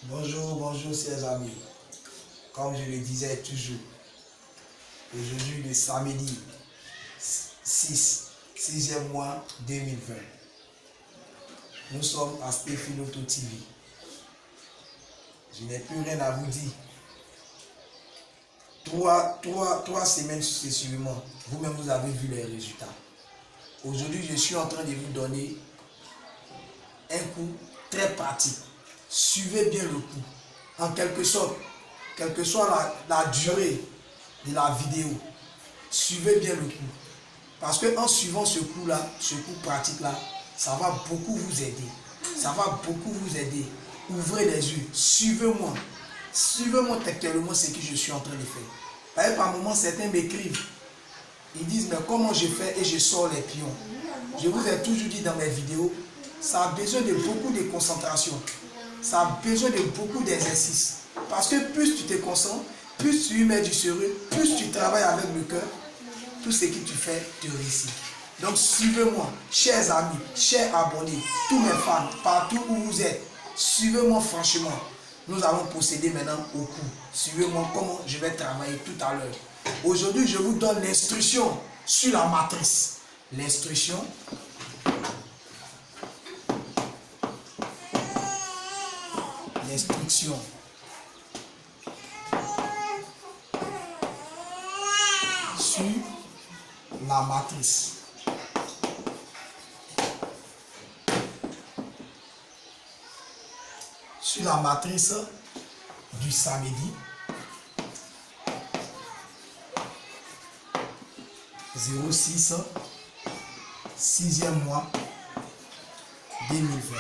Bonjour, bonjour, chers amis. Comme je le disais toujours, aujourd'hui le samedi 6e mois 2020. Nous sommes à Spéfiloto TV. Je n'ai plus rien à vous dire. Trois semaines successivement, vous-même vous avez vu les résultats. Aujourd'hui, je suis en train de vous donner un coup très pratique. Suivez bien le coup. En quelque sorte, quelle que soit la durée de la vidéo, suivez bien le coup. Parce qu'en suivant ce coup-là, ce coup pratique-là, ça va beaucoup vous aider. Ça va beaucoup vous aider. Ouvrez les yeux, suivez-moi. Suivez-moi textuellement ce que je suis en train de faire. Parce que par moments, certains m'écrivent. Ils disent, mais comment je fais et je sors les pions? Je vous ai toujours dit dans mes vidéos, ça a besoin de beaucoup de concentration. Ça a besoin de beaucoup d'exercices. Parce que plus tu te concentres, plus tu y mets du sérieux, plus tu travailles avec le cœur, tout ce que tu fais te réussit. Donc suivez-moi, chers amis, chers abonnés, tous mes fans, partout où vous êtes, suivez-moi franchement. Nous allons procéder maintenant au coup. Suivez-moi comment je vais travailler tout à l'heure. Aujourd'hui, je vous donne l'instruction sur la matrice. L'instruction sur la matrice. Sur la matrice du samedi 06 6e mois 2020.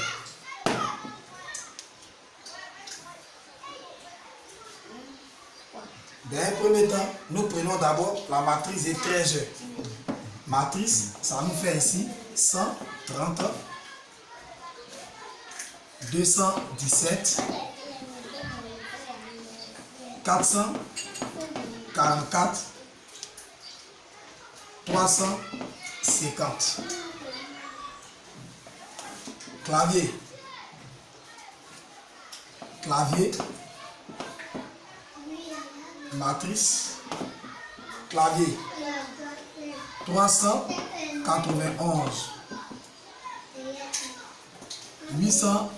Dans un premier temps, nous prenons d'abord la matrice de 13 heures. Matrice, ça nous fait ici 130, 217, 444, 350. Clavier. Matrice. Clavier. 391. 820.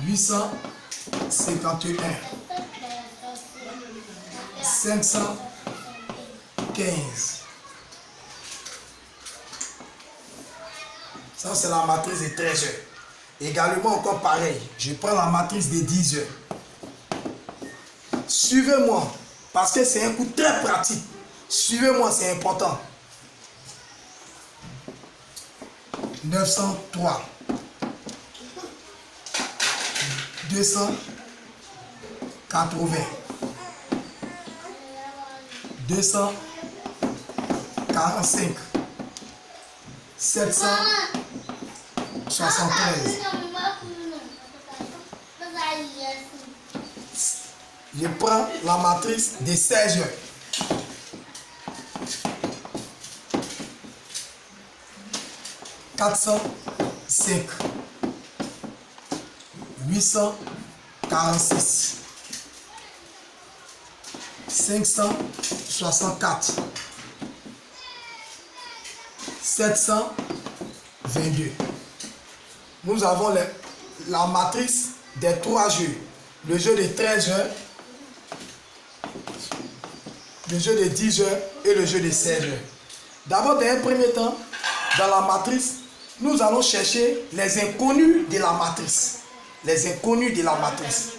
851. 515. Ça, c'est la matrice de 13 heures. Également, encore pareil, je prends la matrice de 10 heures. Suivez-moi, parce que c'est un coup très pratique. Suivez-moi, c'est important. 903. 280. 245. 773. Je prends la matrice de 16 heures. « 405. 846. 564. 722. Nous avons la matrice des 3 jeux. Le jeu de 13 heures, le jeu de 10 heures et le jeu de 16 heures. D'abord, dans un premier temps, dans la matrice, nous allons chercher les inconnus de la matrice. Les inconnus de la matrice.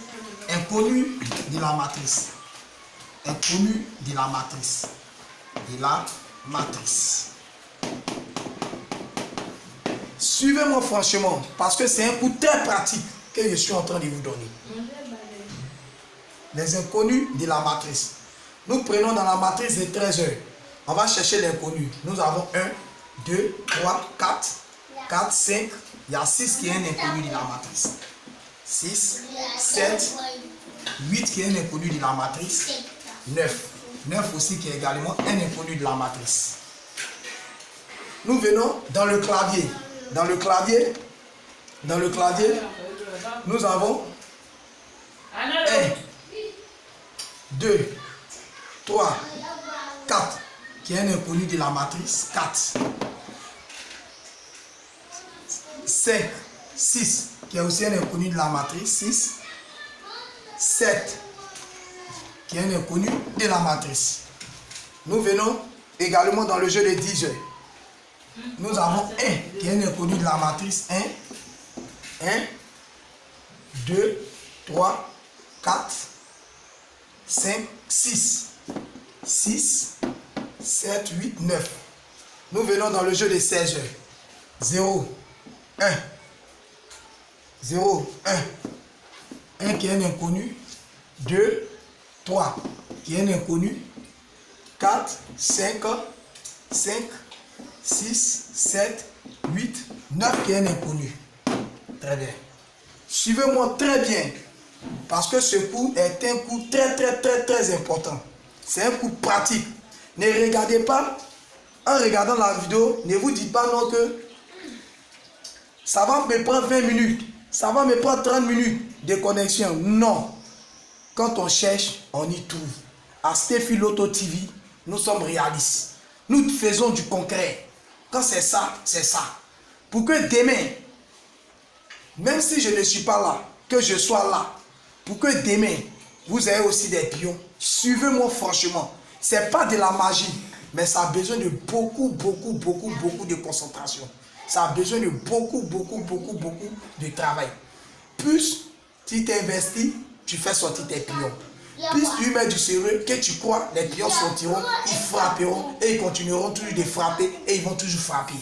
Inconnus de la matrice. Inconnus de la matrice. De la matrice. Suivez-moi franchement, parce que c'est un coup très pratique que je suis en train de vous donner. Les inconnus de la matrice. Nous prenons dans la matrice de 13 heures. On va chercher l'inconnu. Nous avons 1, 2, 3, 4, 4, 5. Il y a 6 qui est un inconnu de la matrice. 6, 7, 8 qui est un inconnu de la matrice. 9. 9 aussi qui est également un inconnu de la matrice. Nous venons dans le clavier. Dans le clavier, nous avons 1, 2, 3, 4, qui est un inconnu de la matrice, 4. 5, 6, qui est aussi un inconnu de la matrice, 6. 7, qui est un inconnu de la matrice. Nous venons également dans le jeu de 10 jeux. Nous avons 1, qui est un inconnu de la matrice, 1, 2, 3, 4, 5, 6, 6, 7, 8, 9. Nous venons dans le jeu de 16 jeux. 0, 1, 0, 1 qui est un inconnu, 2, 3 qui est un inconnu, 4, 5, 6, 7, 8, 9 qui est un inconnu. Très bien. Suivez-moi très bien, parce que ce coup est un coup très important. C'est un coup pratique. Ne regardez pas, en regardant la vidéo, ne vous dites pas non que ça va me prendre 20 minutes, ça va me prendre 30 minutes de connexion. Non. Quand on cherche, on y trouve. À Steffi Loto TV, nous sommes réalistes. Nous faisons du concret. Quand c'est ça, c'est ça. Pour que demain, même si je ne suis pas là, que je sois là, pour que demain, vous ayez aussi des pions, suivez-moi franchement. Ce n'est pas de la magie, mais ça a besoin de beaucoup de concentration. Ça a besoin de beaucoup de travail. Plus tu t'investis, tu fais sortir tes pions. Plus tu mets du sérieux, que tu crois, les pions sortiront, ils frapperont et ils continueront toujours de frapper et ils vont toujours frapper.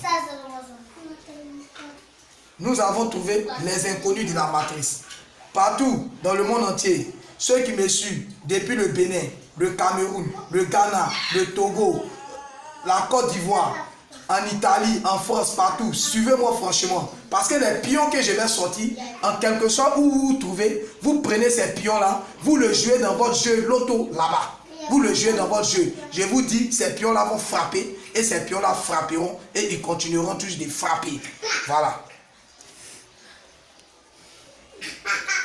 Nous avons trouvé les inconnus de la matrice. Partout dans le monde entier, ceux qui me suivent depuis le Bénin, le Cameroun, le Ghana, le Togo, la Côte d'Ivoire, en Italie, en France, partout, suivez-moi franchement. Parce que les pions que je vais sortir, en quelque sorte où vous vous trouvez, vous prenez ces pions-là, vous le jouez dans votre jeu loto là-bas. Vous le jouez dans votre jeu. Je vous dis, ces pions-là vont frapper et ces pions-là frapperont et ils continueront toujours de frapper. Voilà.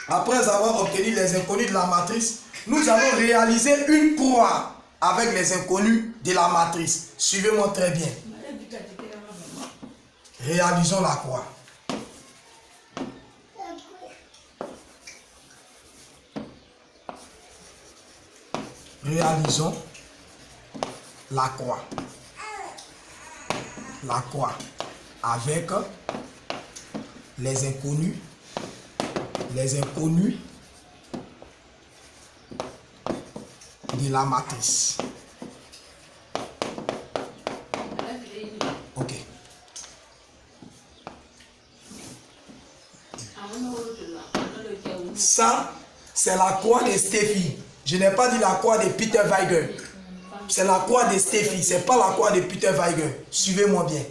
Après avoir obtenu les inconnus de la matrice, nous allons réaliser une croix avec les inconnus de la matrice. Suivez-moi très bien. Réalisons la croix. Réalisons la croix. La croix avec les inconnus de la matrice. Ok. Ça, c'est la croix de Steffi. Je n'ai pas dit la croix de Peter Weiger. C'est la croix de Steffi. Ce n'est pas la croix de Peter Weiger. Suivez-moi bien.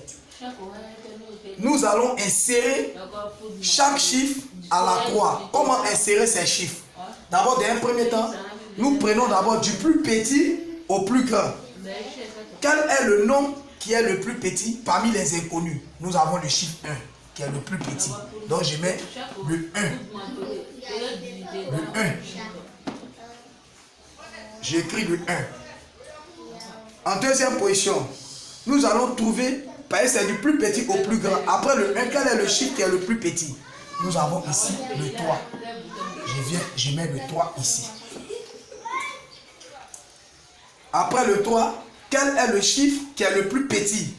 Nous allons insérer chaque chiffre à la croix. Comment insérer ces chiffres? D'abord, dans un premier temps, nous prenons d'abord du plus petit au plus grand. Quel est le nom qui est le plus petit parmi les inconnus? Nous avons le chiffre 1 qui est le plus petit. Donc je mets le 1. Le 1. J'écris le 1. En deuxième position, nous allons trouver, parce que c'est du plus petit au plus grand. Après le 1, quel est le chiffre qui est le plus petit? Nous avons ici le 3. Je mets le 3 ici. Après le 3, quel est le chiffre qui est le plus petit?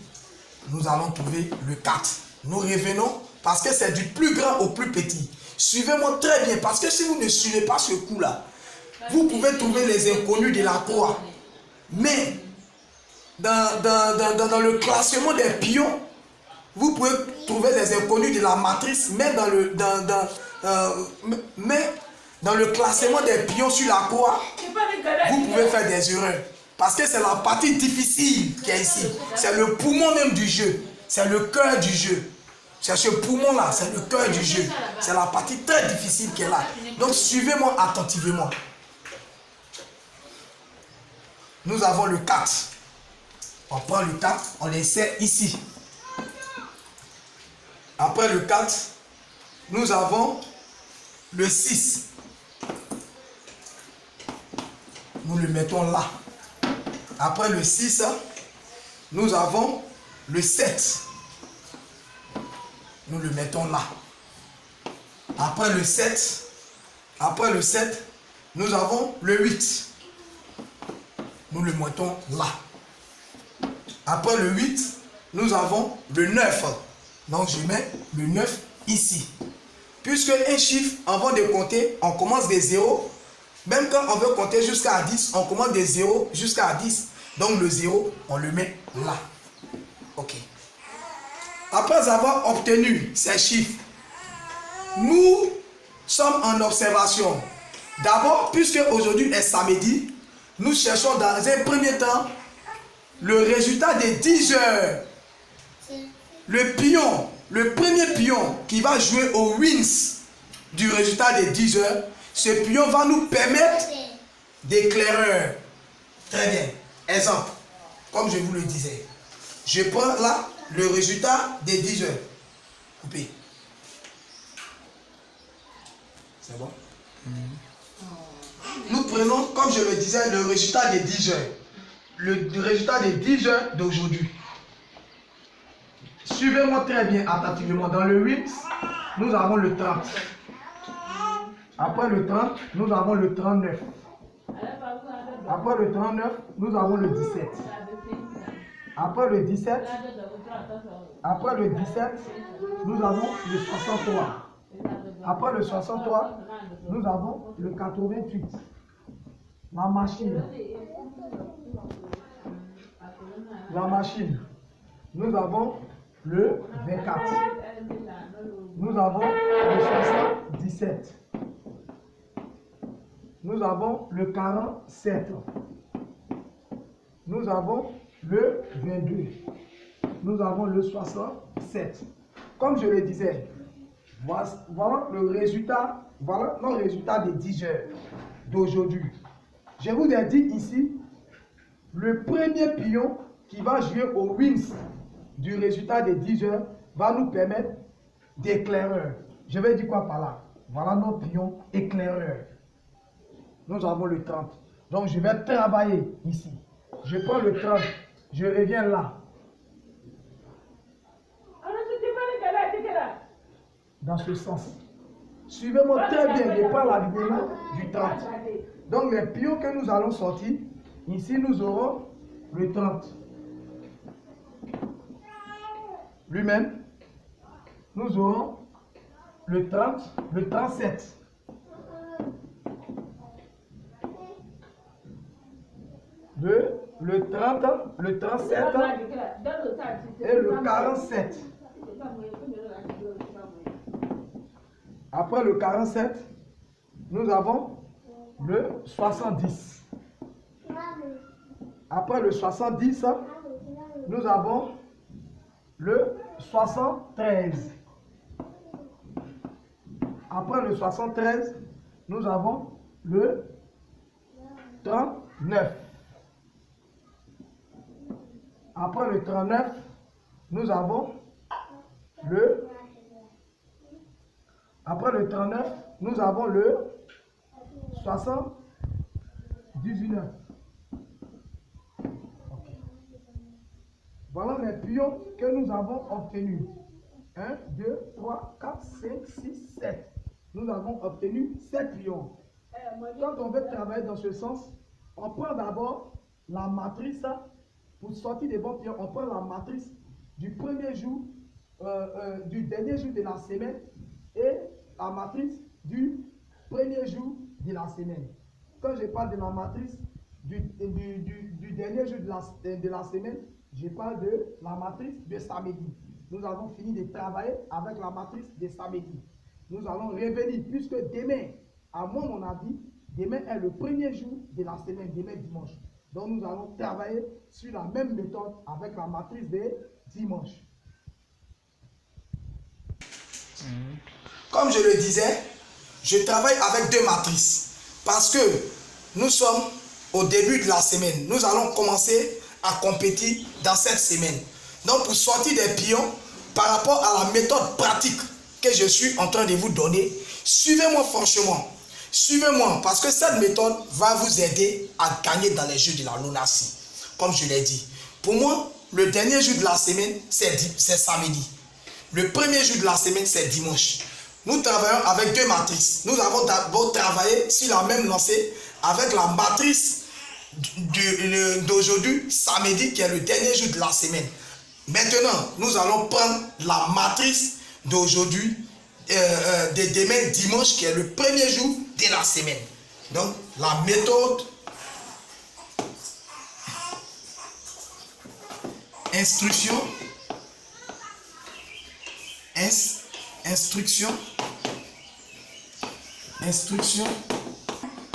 Nous allons trouver le 4. Nous revenons parce que c'est du plus grand au plus petit. Suivez-moi très bien parce que si vous ne suivez pas ce coup-là, vous pouvez trouver les inconnus de la croix. Mais dans le classement des pions, vous pouvez trouver les inconnus de la matrice, mais dans le classement des pions sur la croix, vous pouvez faire des erreurs. Parce que c'est la partie difficile qui est ici. C'est le poumon même du jeu. C'est le cœur du jeu. C'est ce poumon-là, c'est le cœur du jeu. C'est la partie très difficile qui est là. Donc suivez-moi attentivement. Nous avons le 4. On prend le 4, on l'insère ici. Après le 4, nous avons le 6. Nous le mettons là. Après le 6, nous avons le 7. Nous le mettons là. Après le 7, nous avons le 8. Nous le mettons là. Après le 8, nous avons le 9. Donc je mets le 9 ici. Puisque un chiffre, avant de compter, on commence des 0. Même quand on veut compter jusqu'à 10, on commence des 0 jusqu'à 10. Donc le 0, on le met là. Ok. Après avoir obtenu ces chiffres, nous sommes en observation. D'abord, puisque aujourd'hui est samedi, nous cherchons dans un premier temps le résultat des 10 heures. Le pion, le premier pion qui va jouer au wins du résultat des 10 heures, ce pion va nous permettre d'éclaireur. Très bien. Exemple, comme je vous le disais, je prends là le résultat des 10 heures. Coupé. C'est bon? Nous prenons, comme je le disais, le résultat des 10 heures. Le résultat des 10 heures d'aujourd'hui. Suivez-moi très bien attentivement. Dans le 8, nous avons le 30. Après le 30, nous avons le 39. Après le 39, nous avons le 17. Après le 17, nous avons le 63. Après le 63, nous avons le 88. La machine. Nous avons le 24. Nous avons le 77. Nous avons le 47. Nous avons le 22. Nous avons le 67. Comme je le disais, voilà le résultat, voilà nos résultats des 10 heures d'aujourd'hui. Je vous ai dit ici, le premier pion qui va jouer au wins du résultat des 10 heures va nous permettre d'éclaireur. Je vais dire quoi par là? Voilà nos pions éclaireurs. Nous avons le 30. Donc je vais travailler ici. Je prends le 30. Je reviens là. Dans ce sens. Suivez-moi très bien. Je prends la vidéo du 30. Donc les pions que nous allons sortir, ici nous aurons le 30. Lui-même, nous aurons le 30, le 37. Le 30, le 37 et le 47. Après le 47, nous avons le 70. Après le 70, nous avons le 73. Après le 73, nous avons le 39. Après le 39, nous avons le... Après le 39, nous avons le 79. Okay. Voilà les pions que nous avons obtenus. 1, 2, 3, 4, 5, 6, 7. Nous avons obtenu 7 pions. Quand on veut travailler dans ce sens, on prend d'abord la matrice. Pour sortir des bons pions, on prend la matrice du premier jour, du dernier jour de la semaine et la matrice du premier jour de la semaine. Quand je parle de la matrice du dernier jour de la semaine, je parle de la matrice de samedi. Nous avons fini de travailler avec la matrice de samedi. Nous allons revenir, puisque demain, à mon avis, demain est le premier jour de la semaine, demain dimanche. Donc nous allons travailler sur la même méthode avec la matrice de dimanche. Comme je le disais, je travaille avec deux matrices parce que nous sommes au début de la semaine. Nous allons commencer à compétir dans cette semaine. Donc pour sortir des pions, par rapport à la méthode pratique que je suis en train de vous donner, suivez-moi franchement. Suivez-moi parce que cette méthode va vous aider à gagner dans les jeux de la lunatie. Comme je l'ai dit. Pour moi, le dernier jour de la semaine, c'est samedi. Le premier jour de la semaine, c'est dimanche. Nous travaillons avec deux matrices. Nous avons d'abord travaillé sur la même lancée avec la matrice d'aujourd'hui, samedi, qui est le dernier jour de la semaine. Maintenant, nous allons prendre la matrice d'aujourd'hui, de demain dimanche, qui est le premier jour de la semaine. Donc, la méthode instruction,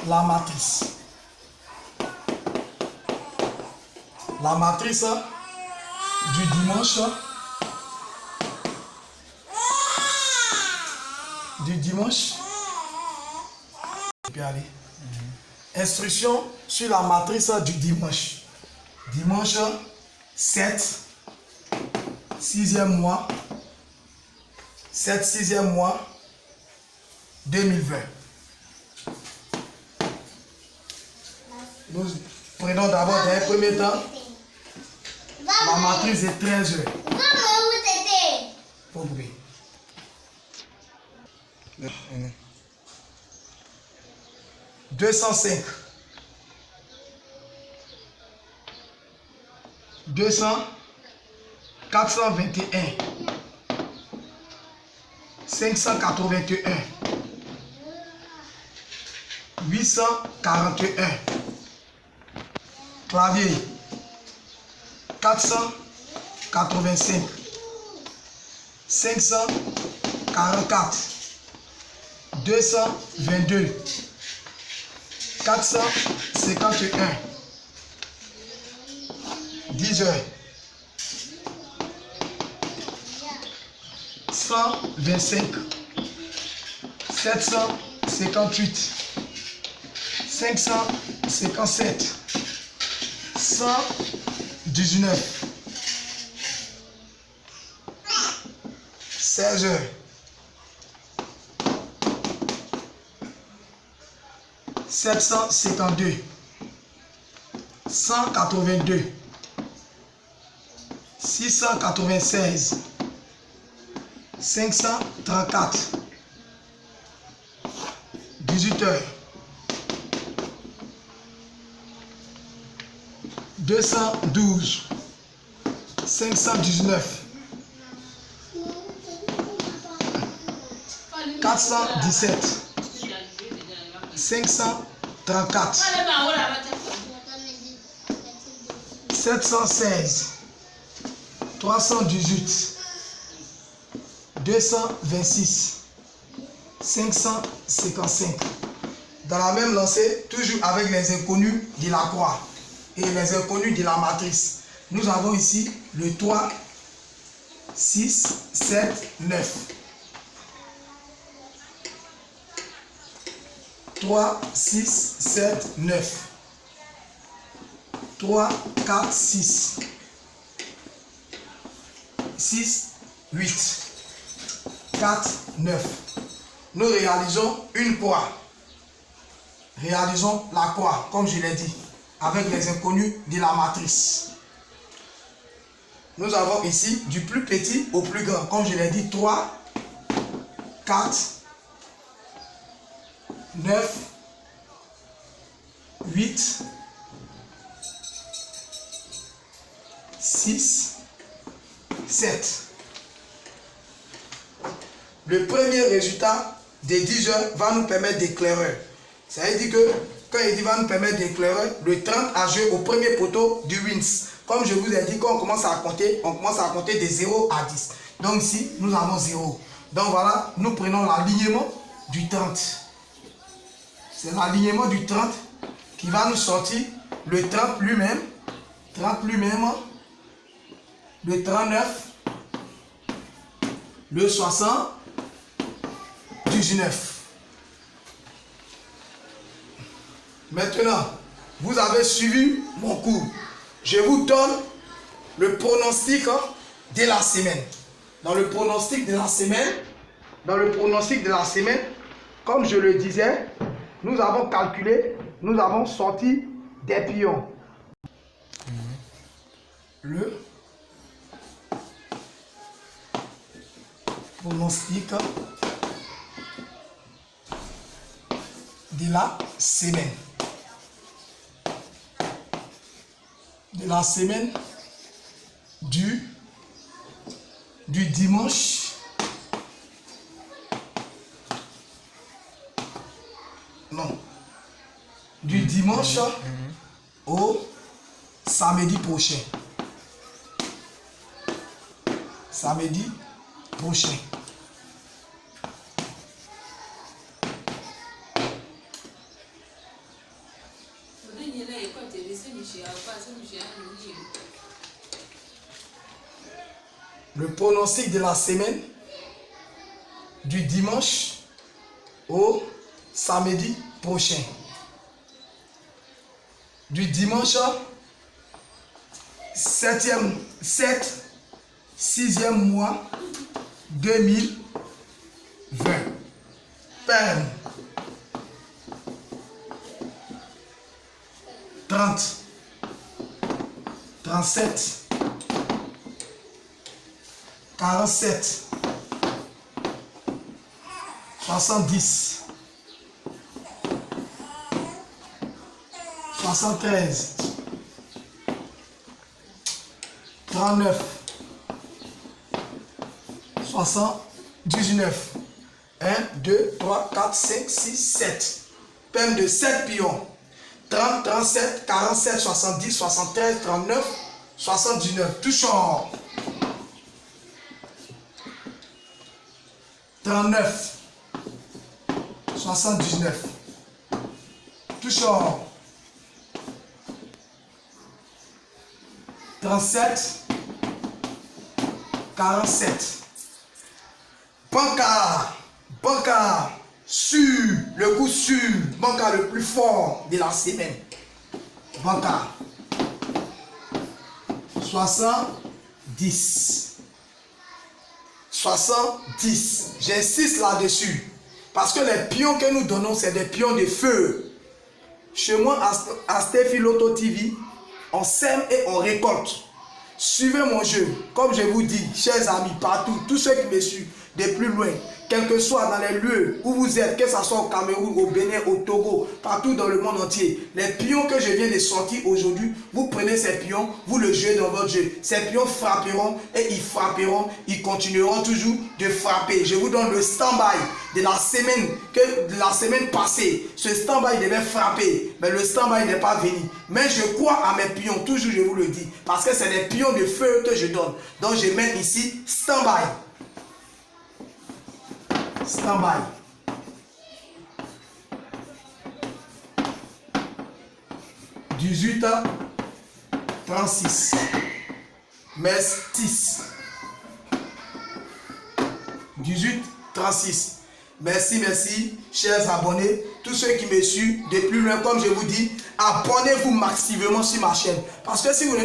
la matrice. La matrice du dimanche. Tu peux aller. Instruction sur la matrice du dimanche. Dimanche 7, 6e mois, 7, 6e mois 2020. Nous prenons d'abord dans un premier temps la matrice de 13 heures. Pour vous. 205, 421, 581, 841, clavier 485, 544, 222, 451, 10 heures, 125, 758, 557, 119, 16 heures, 752, 182, 696, 534, 18 heures, 212, 519, 417, 534, 716, 318, 226, 555. Dans la même lancée, toujours avec les inconnus de la croix et les inconnus de la matrice. Nous avons ici le 3, 6, 7, 9. 3, 6, 7, 9. 3, 4, 6. 6, 8. 4, 9. Nous réalisons une croix. Réalisons la croix, comme je l'ai dit, avec les inconnus de la matrice. Nous avons ici du plus petit au plus grand, comme je l'ai dit, 3, 4, 9, 8, 6, 7. Le premier résultat des 10 heures va nous permettre d'éclairer. Ça veut dire que quand il dit va nous permettre d'éclairer, le 30 a joué au premier poteau du wins. Comme je vous ai dit, quand on commence à compter de 0 à 10. Donc ici, nous avons 0. Donc voilà, nous prenons l'alignement du 30. C'est l'alignement du 30 qui va nous sortir le 30 lui-même, le 39, le 79. Maintenant, vous avez suivi mon cours. Je vous donne le pronostic de la semaine. dans le pronostic de la semaine, comme je le disais, nous avons calculé, nous avons sorti des pions. Le pronostic de la semaine. Du dimanche au samedi prochain. Le pronostic de la semaine du dimanche au samedi prochain. Du dimanche 6e mois 2020. Père 30, 37, 47, 70, 73, 39, 79. 1, 2, 3, 4, 5, 6, 7. Peine de 7 pions. 30, 37, 47, 70, 73, 39, 79. Touchons. 39, 79. Touchons. 37, 47. Banca, sur, le coup sûr, banca le plus fort de la semaine. Banca, 70. 70. J'insiste là-dessus. Parce que les pions que nous donnons, c'est des pions de feu. Chez moi, à Steffi Loto TV, on sème et on récolte. Suivez mon jeu. Comme je vous dis, chers amis, partout, tous ceux qui me suivent de plus loin, quel que soit dans les lieux où vous êtes, que ce soit au Cameroun, au Bénin, au Togo, partout dans le monde entier, les pions que je viens de sortir aujourd'hui, vous prenez ces pions, vous le jouez dans votre jeu. Ces pions frapperont et ils frapperont, ils continueront toujours de frapper. Je vous donne le stand-by de la semaine passée. Ce stand-by devait frapper, mais le stand-by n'est pas venu. Mais je crois à mes pions, toujours je vous le dis, parce que c'est des pions de feu que je donne. Donc je mets ici stand-by. Stand-by. « 18h36. Merci. 18h36. Merci, chers abonnés. Tous ceux qui me suivent de plus loin, comme je vous dis, abonnez-vous massivement sur ma chaîne. Parce que si vous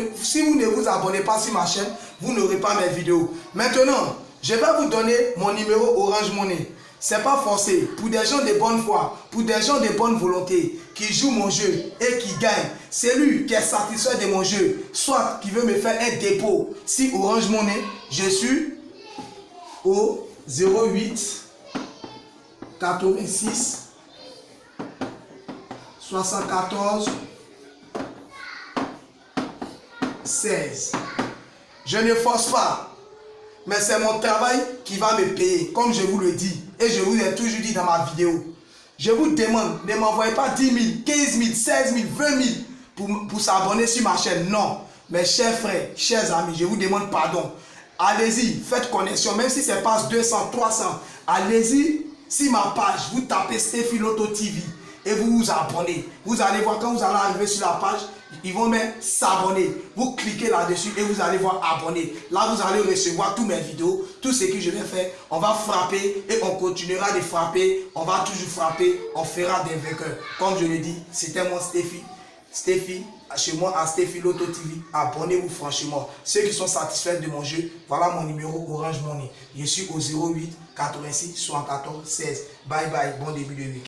ne vous abonnez pas sur ma chaîne, vous n'aurez pas mes vidéos. Maintenant, je vais vous donner mon numéro Orange Money. Ce n'est pas forcé. Pour des gens de bonne foi, pour des gens de bonne volonté, qui jouent mon jeu et qui gagnent, celui qui est satisfait de mon jeu, soit qui veut me faire un dépôt, si Orange Money, je suis au 08 86 74 16. Je ne force pas. Mais c'est mon travail qui va me payer, comme je vous le dis. Et je vous ai toujours dit dans ma vidéo. Je vous demande, ne m'envoyez pas 10 000, 15 000, 16 000, 20 000 pour s'abonner sur ma chaîne. Non. Mes chers frères, chers amis, je vous demande pardon. Allez-y, faites connexion, même si ça passe 200, 300. Allez-y, sur ma page, vous tapez Steffi Loto TV et vous vous abonnez. Vous allez voir, quand vous allez arriver sur la page, ils vont mettre s'abonner. Vous cliquez là-dessus et vous allez voir abonner. Là, vous allez recevoir toutes mes vidéos, tout ce que je vais faire. On va frapper et on continuera de frapper. On va toujours frapper. On fera des vainqueurs. Comme je le dis, c'était mon Steffi. Steffi, chez moi à Stephiloto TV. Abonnez-vous franchement. Ceux qui sont satisfaits de mon jeu, voilà mon numéro Orange Money. Je suis au 08 86 74 16. Bye bye, bon début de week.